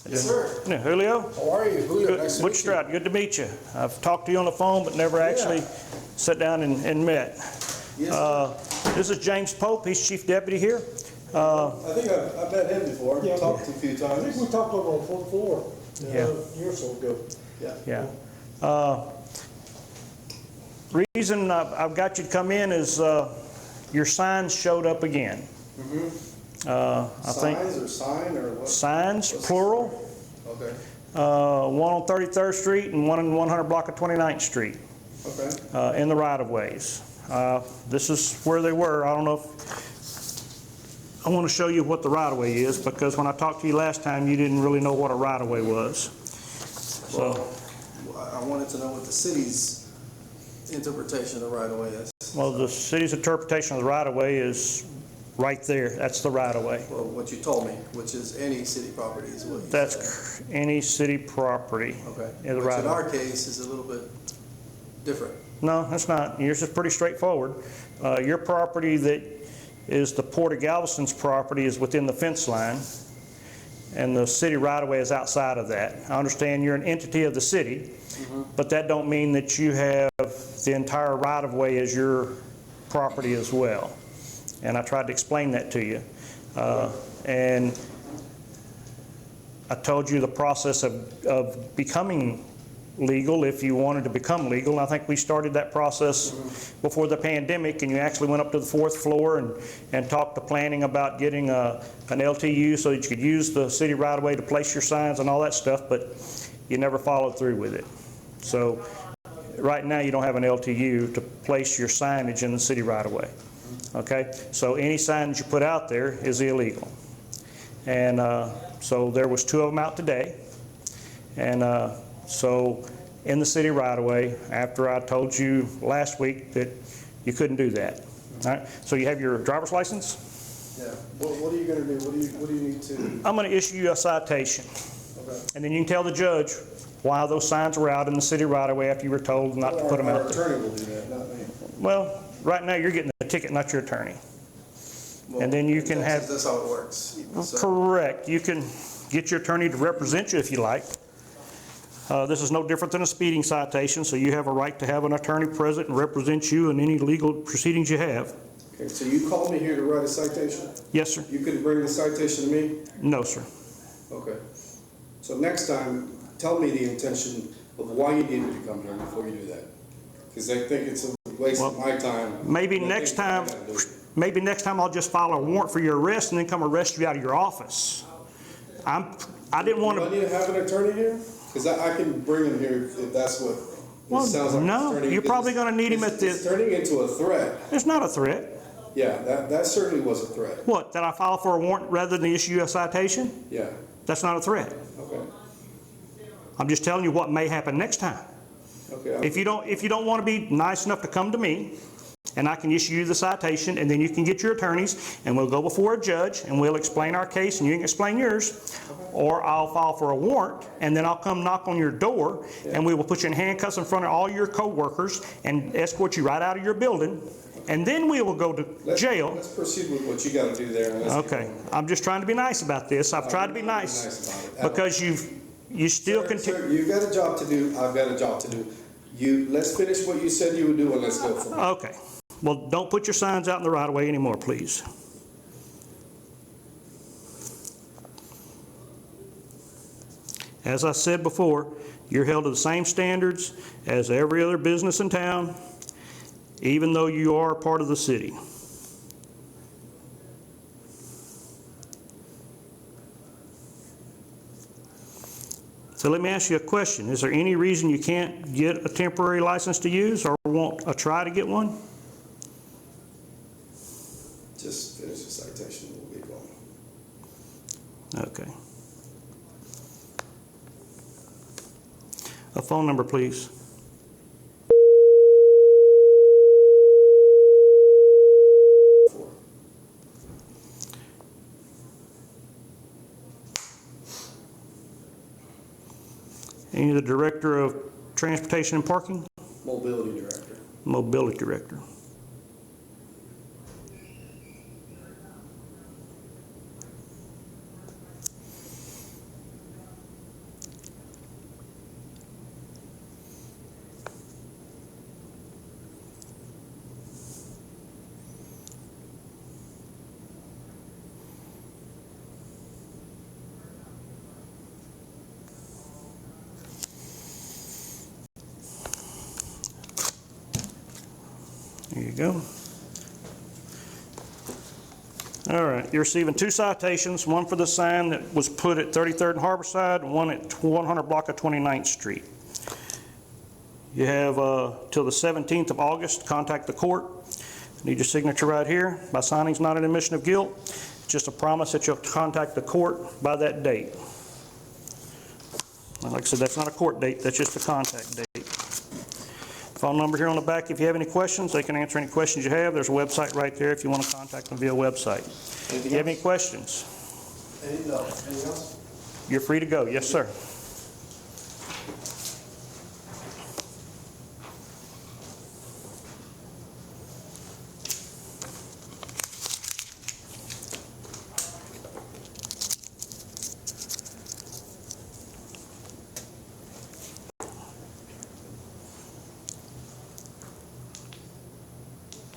Yes, sir. Yeah, Julio? How are you? Julio, Good. nice to Butch meet you. Stroud, good to meet you. I've talked to you on the phone, but never actually sat down and met. Yes, This is James Pope. He's Chief Deputy here. I think I've met him before. Yeah. Talked to a few I think times. we talked over on fourth floor Yeah. a year or so ago. Yeah. Reason I've got you to come in is your signs showed up again. I think Signs or sign or what? signs, plural. Okay. One on 33rd Street and one in 100 block of 29th Street. Okay. In the right-of-ways. This is where they were. I don't know if I want to show you what the right-of-way is, because when I talked to you last time, you didn't really know what a right-of-way was. So, Well, I wanted to know what the city's interpretation of right-of-way is. well, the city's interpretation of the right-of-way is right there. That's the right-of-way. Well, what you told me, which is any city property is what you said. That's any city property. Okay. In the Which in right-of-way. our case is a little bit different. No, that's not. Yours is pretty straightforward. Your property that is the Port of Galveston's property is within the fence line, and the city right-of-way is outside of that. I understand you're an entity of the city, but that don't mean that you have the entire right-of-way as your property as well. And I tried to explain that to you. And I told you the process of becoming legal, if you wanted to become legal. I think we started that process before the pandemic, and you actually went up to the 4th floor and talked to planning about getting an LTU so that you could use the city right-of-way to place your signs and all that stuff, but you never followed through with it. So right now you don't have an LTU to place your signage in the city right-of-way. Okay? So any sign that you put out there is illegal. And so there was 2 of them out today. And so in the city right-of-way, after I told you last week that you couldn't do that. All right? So you have your driver's license? Yeah. What are you going to do? What do you need to? I'm going to issue you a citation. Okay. And then you can tell the judge why those signs were out in the city right-of-way after you were told not to put them out there. Our attorney will do that, not me. Well, right now you're getting the ticket, not your attorney. And then you can have... That's how it works. So, Correct. You can get your attorney to represent you if you like. This is no different than a speeding citation, so you have a right to have an attorney present and represent you in any legal proceedings you have. okay, so you called me here to write a citation? Yes, sir. You couldn't bring the citation to me? No, sir. Okay. So next time, tell me the intention of why you needed to come here before you do that. Because I think it's a waste of my time. Maybe And I next think I time, gotta do it. maybe next time I'll just file a warrant for your arrest and then come arrest you out of your office. I didn't want Do I to... need to have an attorney here? Because I can bring him here if that's what Well, it sounds like. no, it's turning- you're probably going to need him at It's the... turning into a threat. It's not a threat. Yeah, that certainly was a threat. What, that I file for a warrant rather than issue you a citation? Yeah, That's not a threat. okay. I'm just telling you what may happen next time. Okay, If you don't want to be nice enough to come to me, and I can issue you the citation, and then you can get your attorneys, and we'll go before a judge, and we'll explain our case, and you can explain yours, or I'll file for a warrant, and then I'll come knock on your door, and we will put you in handcuffs in front of all your coworkers and escort you right out of your building, and then we will go to jail. Let's proceed with what you got to do there. And let's keep Okay, going. I'm just trying to be nice about this. I've tried to be nice about it. because you still continue. Sir, you've got a job to do. I've got a job to do. Let's finish what you said you would do, and let's go from there. Okay. Well, don't put your signs out in the right-of-way anymore, please. As I said before, you're held to the same standards as every other business in town, even though you are part of the city. So let me ask you a question. Is there any reason you can't get a temporary license to use or want a try to get one? Just finish the citation, we'll be going. Okay. A phone number, please. And you're the Director of Transportation and Parking? Mobility Director. Mobility Director. you go. All right, you're receiving 2 citations, one for the sign that was put at 33rd and Harborside, and one at 100 block of 29th Street. You have till the 17th of August to contact the court. Need your signature right here. By signing is not an admission of guilt. It's just a promise that you'll contact the court by that date. And like I said, that's not a court date, that's just a contact date. Phone number here on the back. If you have any questions, they can answer any questions you have. There's a website right there if you want to contact them via website. If you have any questions, Anything else? you're free to go. Yes, sir.